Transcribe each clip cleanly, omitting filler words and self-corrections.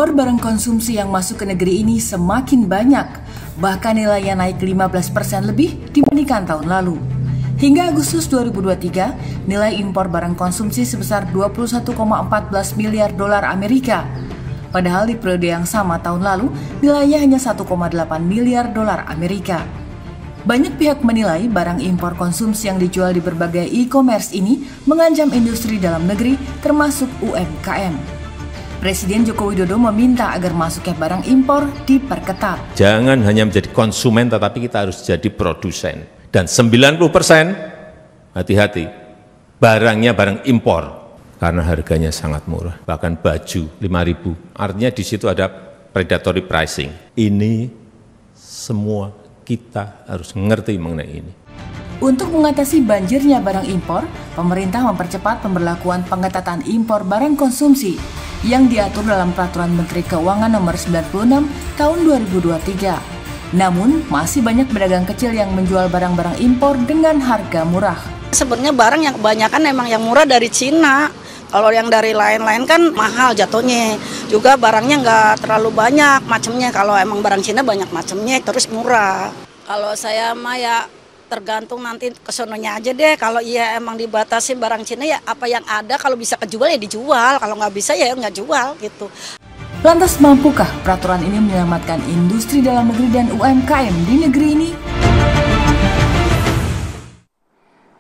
Impor barang konsumsi yang masuk ke negeri ini semakin banyak, bahkan nilainya naik 15% lebih dibandingkan tahun lalu. Hingga Agustus 2023, nilai impor barang konsumsi sebesar 21,14 miliar dolar Amerika. Padahal di periode yang sama tahun lalu, nilainya hanya 1,8 miliar dolar Amerika. Banyak pihak menilai barang impor konsumsi yang dijual di berbagai e-commerce ini mengancam industri dalam negeri termasuk UMKM. Presiden Joko Widodo meminta agar masuknya barang impor diperketat. Jangan hanya menjadi konsumen, tetapi kita harus jadi produsen. Dan 90% hati-hati, barangnya barang impor. Karena harganya sangat murah. Bahkan baju 5.000. Artinya di situ ada predatory pricing. Ini semua kita harus mengerti mengenai ini. Untuk mengatasi banjirnya barang impor, pemerintah mempercepat pemberlakuan pengetatan impor barang konsumsi yang diatur dalam Peraturan Menteri Keuangan Nomor 96 Tahun 2023. Namun, masih banyak pedagang kecil yang menjual barang-barang impor dengan harga murah. Sebenarnya barang yang kebanyakan emang yang murah dari Cina. Kalau yang dari lain-lain kan mahal jatuhnya. Juga barangnya nggak terlalu banyak macamnya. Kalau emang barang Cina banyak macamnya, terus murah. Kalau saya mah ya tergantung nanti kesononya aja deh. Kalau iya emang dibatasi barang Cina ya apa yang ada, kalau bisa kejual ya dijual, kalau nggak bisa ya nggak jual gitu. Lantas mampukah peraturan ini menyelamatkan industri dalam negeri dan UMKM di negeri ini?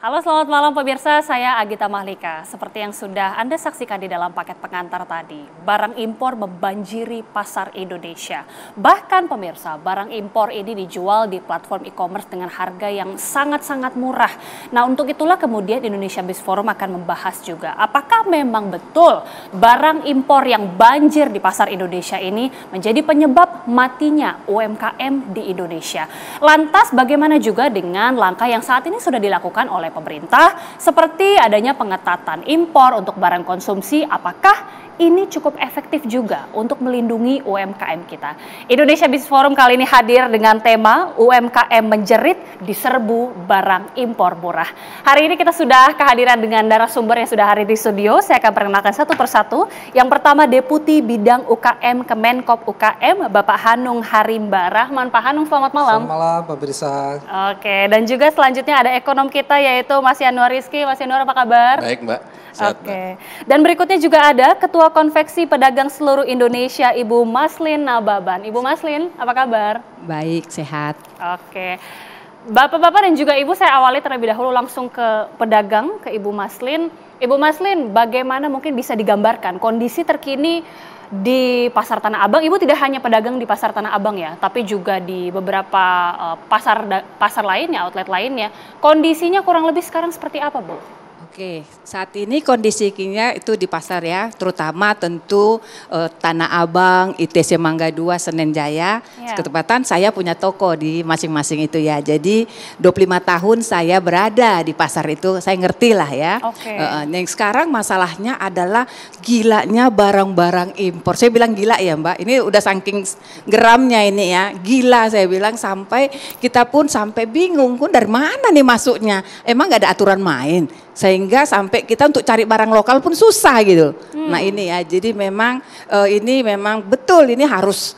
Halo, selamat malam pemirsa, saya Agita Mahlika. Seperti yang sudah Anda saksikan di dalam paket pengantar tadi, barang impor membanjiri pasar Indonesia. Bahkan pemirsa, barang impor ini dijual di platform e-commerce dengan harga yang sangat-sangat murah. Nah, untuk itulah kemudian Indonesia Biz Forum akan membahas juga, apakah memang betul barang impor yang banjir di pasar Indonesia ini menjadi penyebab matinya UMKM di Indonesia. Lantas bagaimana juga dengan langkah yang saat ini sudah dilakukan oleh pemerintah seperti adanya pengetatan impor untuk barang konsumsi, apakah ini cukup efektif juga untuk melindungi UMKM kita? Indonesia Biz Forum kali ini hadir dengan tema UMKM menjerit diserbu barang impor murah. Hari ini kita sudah kehadiran dengan narasumber yang sudah hadir di studio. Saya akan perkenalkan satu persatu. Yang pertama Deputi Bidang UKM Kemenkop UKM, Bapak Hanung Harimba Rahman. Pak Hanung, selamat malam. Selamat malam, Pak Birsa. Oke, dan juga selanjutnya ada ekonom kita yaitu Mas Yanuar Rizky. Mas Yanuar, apa kabar? Baik, Mbak. Sehat, Oke. Dan berikutnya juga ada Ketua Konveksi Pedagang Seluruh Indonesia, Ibu Maslin Nababan. Ibu Maslin, apa kabar? Baik, sehat. Oke. Bapak-bapak dan juga Ibu, saya awali terlebih dahulu langsung ke pedagang, ke Ibu Maslin. Ibu Maslin, bagaimana mungkin bisa digambarkan kondisi terkini di Pasar Tanah Abang? Ibu tidak hanya pedagang di Pasar Tanah Abang ya, tapi juga di beberapa pasar lainnya, outlet lainnya. Kondisinya kurang lebih sekarang seperti apa, Bu? Oke, saat ini kondisinya itu di pasar ya, terutama tentu Tanah Abang, ITC Mangga 2, Senen Jaya. Ya. Ketepatan saya punya toko di masing-masing itu ya. Jadi 25 tahun saya berada di pasar itu, saya ngerti lah ya. Oke. Yang sekarang masalahnya adalah gilanya barang-barang impor. Saya bilang gila ya Mbak, ini udah saking geramnya ini ya. Gila saya bilang, sampai kita pun sampai bingung pun dari mana nih masuknya. Emang gak ada aturan main? Sehingga sampai kita untuk cari barang lokal pun susah gitu. Nah ini ya, jadi memang ini memang betul ini harus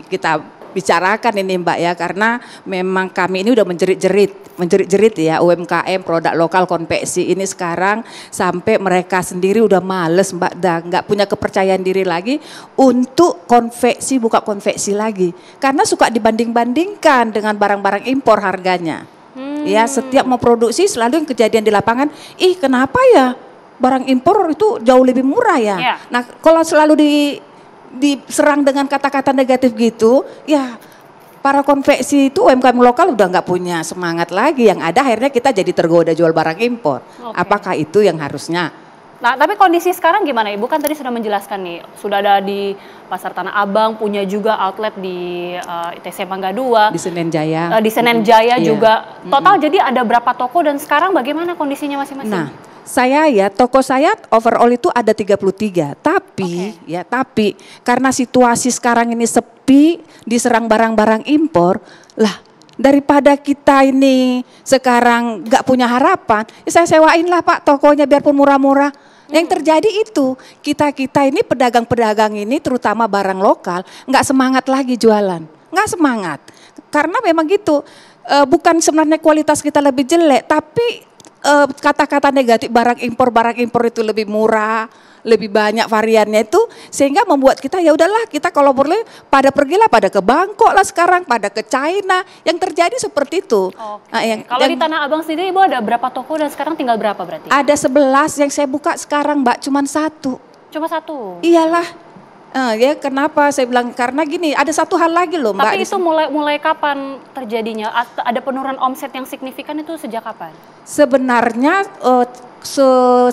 kita bicarakan ini Mbak ya, karena memang kami ini udah menjerit-jerit ya UMKM produk lokal konveksi ini sekarang sampai mereka sendiri udah males Mbak, nggak punya kepercayaan diri lagi untuk konveksi, buka konveksi lagi karena suka dibanding-bandingkan dengan barang-barang impor harganya. Ya, setiap mau produksi selalu yang kejadian di lapangan, kenapa ya barang impor itu jauh lebih murah ya. Yeah. Nah kalau selalu diserang dengan kata-kata negatif gitu, ya para konveksi itu UMKM lokal udah nggak punya semangat lagi. Yang ada akhirnya kita jadi tergoda jual barang impor. Okay. Apakah itu yang harusnya? Nah, tapi kondisi sekarang gimana Ibu? Kan tadi sudah menjelaskan nih, sudah ada di Pasar Tanah Abang, punya juga outlet di ITC Mangga 2. Di Senen Jaya. Di Senen Jaya Iya. juga. Total jadi ada berapa toko dan sekarang bagaimana kondisinya masing-masing? Nah, toko saya overall itu ada 33. Tapi tapi karena situasi sekarang ini sepi, diserang barang-barang impor, lah daripada kita ini sekarang nggak punya harapan, saya sewain lah Pak tokonya biarpun murah-murah. Yang terjadi itu, kita ini pedagang-pedagang ini terutama barang lokal nggak semangat lagi jualan. Nggak semangat. Karena memang gitu, bukan sebenarnya kualitas kita lebih jelek, tapi kata-kata negatif barang impor itu lebih murah, lebih banyak variannya itu, sehingga membuat kita ya udahlah, kita kalau boleh pergilah pada ke Bangkok lah sekarang, pada ke China. Yang terjadi seperti itu. Oke. Kalau di Tanah Abang sendiri Ibu ada berapa toko dan sekarang tinggal berapa berarti? Ada 11 yang saya buka sekarang Mbak, cuman 1. Cuma 1? Iyalah. Ya kenapa saya bilang, karena gini, ada satu hal lagi loh Mbak. Tapi itu mulai kapan terjadinya? Ada penurunan omset yang signifikan itu sejak kapan? Sebenarnya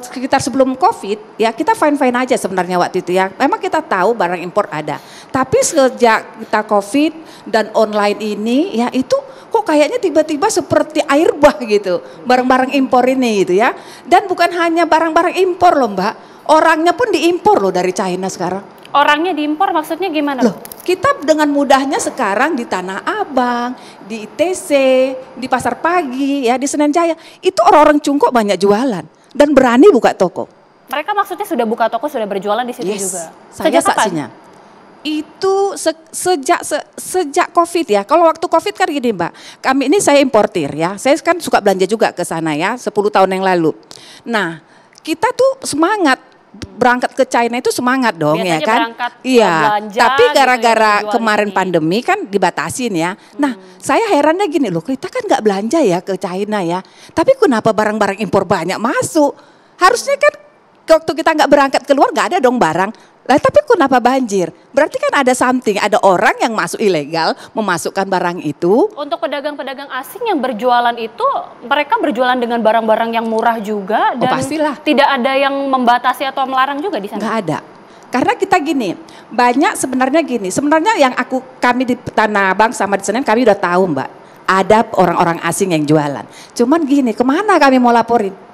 sekitar sebelum COVID ya kita fine-fine aja sebenarnya waktu itu ya. Memang kita tahu barang impor ada. Tapi sejak kita COVID dan online ini ya itu kok kayaknya tiba-tiba seperti air bah gitu. Barang-barang impor ini gitu ya. Dan bukan hanya barang-barang impor loh Mbak. Orangnya pun diimpor loh dari China sekarang. Orangnya diimpor maksudnya gimana? Loh, kita dengan mudahnya sekarang di Tanah Abang, di ITC, di Pasar Pagi, ya di Senen Jaya, itu orang-orang Cungkok banyak jualan dan berani buka toko. Mereka maksudnya sudah buka toko, sudah berjualan di situ juga. Saya saksinya. Itu sejak COVID ya. Kalau waktu COVID kan gini Mbak, kami ini saya importir ya. Saya kan suka belanja juga ke sana ya, 10 tahun yang lalu. Nah, kita tuh semangat berangkat ke China itu semangat dong. Biasanya ya kan. Iya. Belanja, tapi gara-gara gitu ya, kemarin pandemi kan dibatasin ya. Nah, saya herannya gini loh, kita kan nggak belanja ya ke China ya. Tapi kenapa barang-barang impor banyak masuk? Harusnya kan waktu kita nggak berangkat keluar nggak ada dong barang. Lah tapi kenapa banjir? Berarti kan ada something, ada orang yang masuk ilegal memasukkan barang itu. Untuk pedagang-pedagang asing yang berjualan itu, mereka berjualan dengan barang-barang yang murah juga dan pastilah. Tidak ada yang membatasi atau melarang juga di sana. Nggak ada. Karena kita gini, banyak sebenarnya gini. Sebenarnya yang kami di Tanah Abang sama di Senen kami udah tahu Mbak, ada orang-orang asing yang jualan. Cuman gini, kemana kami mau laporin?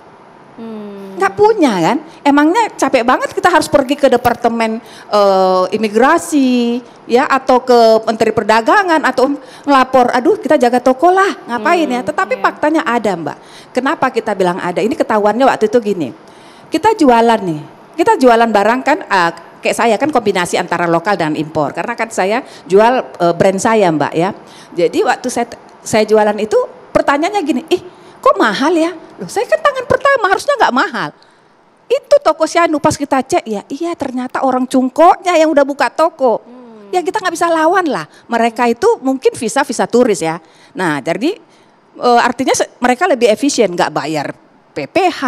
Nggak punya kan, emangnya capek banget kita harus pergi ke departemen imigrasi ya atau ke Menteri Perdagangan atau ngelapor, aduh kita jaga toko lah ngapain ya, tetapi faktanya ada Mbak. Kenapa kita bilang ada, ini ketahuannya waktu itu gini, kita jualan barang kan kayak saya kan kombinasi antara lokal dan impor, karena kan saya jual brand saya Mbak ya. Jadi waktu saya jualan itu pertanyaannya gini, kok mahal ya? Loh, saya kan tangan pertama harusnya nggak mahal. Itu toko Sianu pas kita cek ya, iya ternyata orang Cungkoknya yang udah buka toko. Ya kita nggak bisa lawan lah. Mereka itu mungkin visa turis ya. Nah jadi artinya mereka lebih efisien, nggak bayar PPh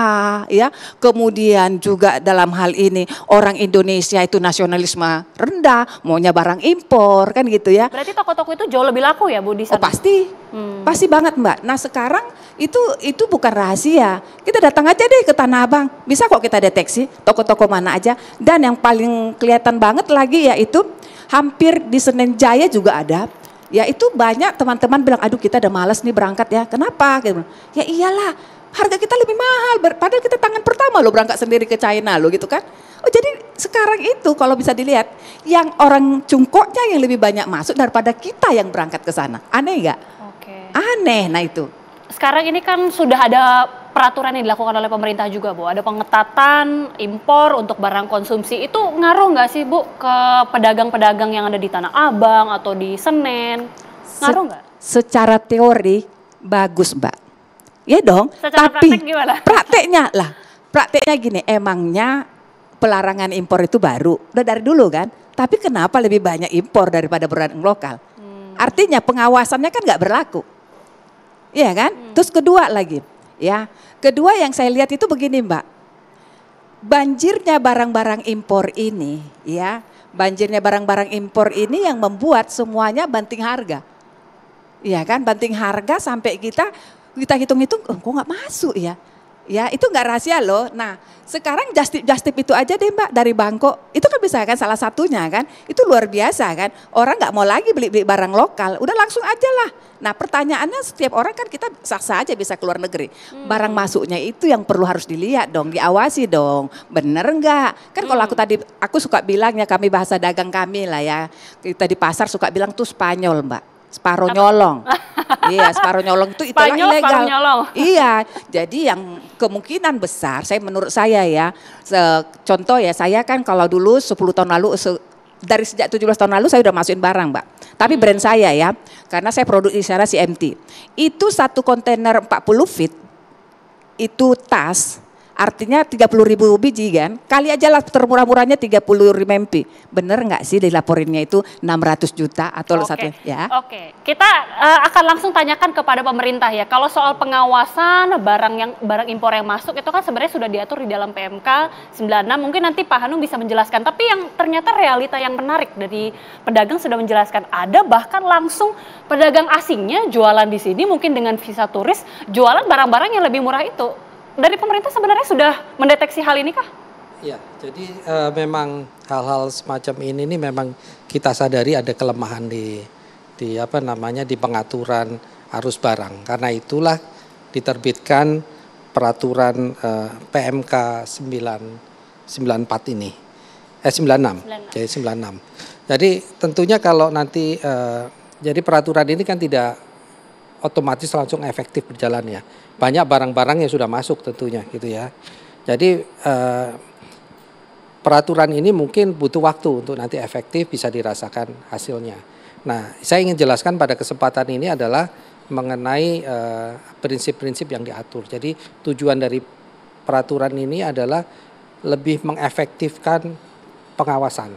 ya. Kemudian juga dalam hal ini orang Indonesia itu nasionalisme rendah, maunya barang impor kan gitu ya. Berarti toko-toko itu jauh lebih laku ya Bu di sana? Oh pasti, pasti banget Mbak. Nah sekarang itu bukan rahasia. Kita datang aja deh ke Tanah Abang, bisa kok kita deteksi toko-toko mana aja. Dan yang paling kelihatan banget lagi yaitu hampir di Senen Jaya juga ada. Ya itu banyak teman-teman bilang, aduh kita udah malas nih berangkat ya. Kenapa? Ya iyalah, harga kita lebih mahal, padahal kita tangan pertama loh berangkat sendiri ke China loh gitu kan. Oh jadi sekarang itu kalau bisa dilihat, yang orang Cungkoknya yang lebih banyak masuk daripada kita yang berangkat ke sana. Aneh nggak? Oke. Aneh, nah itu. Sekarang ini kan sudah ada peraturan yang dilakukan oleh pemerintah juga Bu, ada pengetatan impor untuk barang konsumsi, itu ngaruh nggak sih Bu ke pedagang-pedagang yang ada di Tanah Abang atau di Senen? Ngaruh nggak? Secara teori bagus Mbak. Ya dong, secara tapi praktek gimana? Prakteknya gini, emangnya pelarangan impor itu baru, udah dari dulu kan, tapi kenapa lebih banyak impor daripada barang lokal? Artinya pengawasannya kan nggak berlaku, iya kan? Terus kedua lagi, ya, kedua yang saya lihat itu begini Mbak, banjirnya barang-barang impor ini, ya, banjirnya barang-barang impor ini yang membuat semuanya banting harga, iya kan? Banting harga sampai kita hitung-hitung, kok nggak masuk ya? Ya itu nggak rahasia loh. Nah sekarang just tip itu aja deh Mbak dari Bangkok. Itu kan bisa kan salah satunya kan. Itu luar biasa kan. Orang nggak mau lagi beli barang lokal. Udah langsung aja lah. Nah pertanyaannya setiap orang kan kita sah-sah aja bisa keluar negeri. Barang masuknya itu yang perlu harus dilihat dong. Diawasi dong. Bener nggak? Kan kalau aku suka bilang ya, kami bahasa dagang kami lah ya. Kita di pasar suka bilang tuh Spanyol Mbak. separuh nyolong. Iya, separuh nyolong itu itulah Spanyol, ilegal. separuh nyolong. Iya, jadi yang kemungkinan besar, menurut saya ya, contoh ya, saya kan kalau dulu 10 tahun lalu, dari sejak 17 tahun lalu saya udah masukin barang, Mbak. Tapi brand saya ya, karena saya produksi secara CMT, itu satu kontainer 40 feet, itu tas, artinya 30.000 biji kan, kali aja lah termurah-murahnya 30.000 MP. Bener nggak sih dilaporinnya itu 600 juta atau satu ya? Oke, kita akan langsung tanyakan kepada pemerintah ya. Kalau soal pengawasan barang impor yang masuk itu kan sebenarnya sudah diatur di dalam PMK 96. Mungkin nanti Pak Hanung bisa menjelaskan. Tapi yang ternyata realita yang menarik dari pedagang sudah menjelaskan, ada bahkan langsung pedagang asingnya jualan di sini mungkin dengan visa turis, jualan barang-barang yang lebih murah itu. Dari pemerintah sebenarnya sudah mendeteksi hal ini kah? Ya, jadi memang hal-hal semacam ini memang kita sadari ada kelemahan di pengaturan arus barang. Karena itulah diterbitkan peraturan PMK 94 ini. 96. Jadi 96. Jadi tentunya kalau nanti jadi peraturan ini kan tidak otomatis langsung efektif berjalan ya. Banyak barang-barang yang sudah masuk tentunya gitu ya. Jadi peraturan ini mungkin butuh waktu untuk nanti efektif bisa dirasakan hasilnya. Nah, saya ingin jelaskan pada kesempatan ini adalah mengenai prinsip-prinsip yang diatur. Jadi tujuan dari peraturan ini adalah lebih mengefektifkan pengawasan.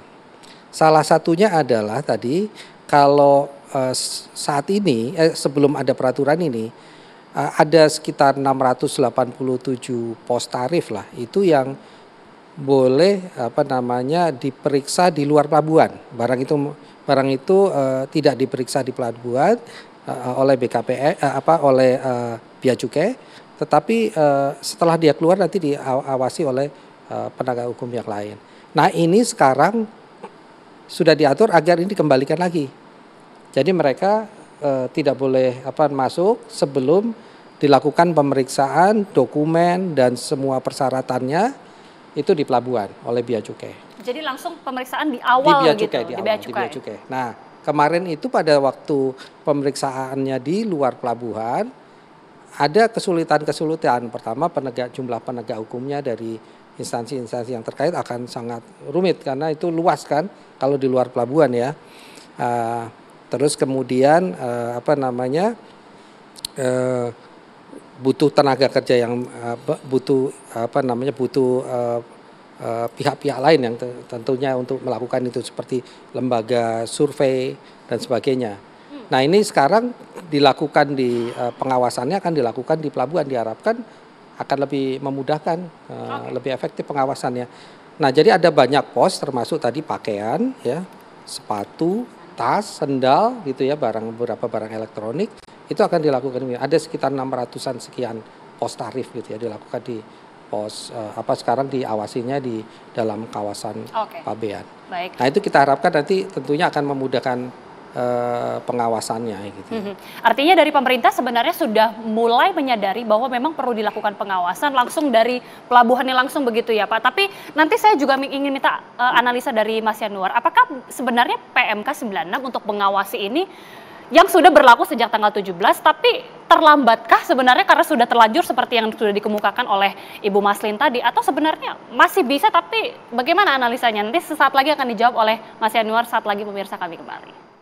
Salah satunya adalah tadi kalau saat ini sebelum ada peraturan ini ada sekitar 687 pos tarif lah itu yang boleh diperiksa di luar pelabuhan. Barang itu tidak diperiksa di pelabuhan oleh BKPE oleh Bea Cukai, tetapi setelah dia keluar nanti diawasi oleh penegak hukum yang lain. Nah, ini sekarang sudah diatur agar ini dikembalikan lagi. Jadi mereka tidak boleh masuk sebelum dilakukan pemeriksaan dokumen dan semua persyaratannya itu di pelabuhan oleh Bea Cukai. Jadi langsung pemeriksaan di awal di Bea Cukai. Nah, kemarin itu pada waktu pemeriksaannya di luar pelabuhan ada kesulitan. Pertama, jumlah penegak hukumnya dari instansi-instansi yang terkait akan sangat rumit karena itu luas kan kalau di luar pelabuhan ya. Terus kemudian butuh tenaga kerja yang butuh pihak-pihak lain yang tentunya untuk melakukan itu seperti lembaga survei dan sebagainya. Nah, ini sekarang dilakukan di pengawasannya akan dilakukan di pelabuhan, diharapkan akan lebih memudahkan, lebih efektif pengawasannya. Nah, jadi ada banyak pos termasuk tadi pakaian ya, sepatu, tas, sendal gitu ya, beberapa barang elektronik itu akan dilakukan. Ada sekitar 600-an sekian pos tarif gitu ya dilakukan di pos sekarang diawasinya di dalam kawasan Pabean. Baik. Nah, itu kita harapkan nanti tentunya akan memudahkan pengawasannya gitu. Artinya dari pemerintah sebenarnya sudah mulai menyadari bahwa memang perlu dilakukan pengawasan langsung dari pelabuhannya langsung begitu ya Pak. Tapi nanti saya juga ingin minta analisa dari Mas Yanuar. Apakah sebenarnya PMK 96 untuk mengawasi ini yang sudah berlaku sejak tanggal 17 tapi terlambatkah sebenarnya karena sudah terlanjur seperti yang sudah dikemukakan oleh Ibu Maslin tadi, atau sebenarnya masih bisa, tapi bagaimana analisanya? Nanti sesaat lagi akan dijawab oleh Mas Yanuar, saat lagi pemirsa kami kembali.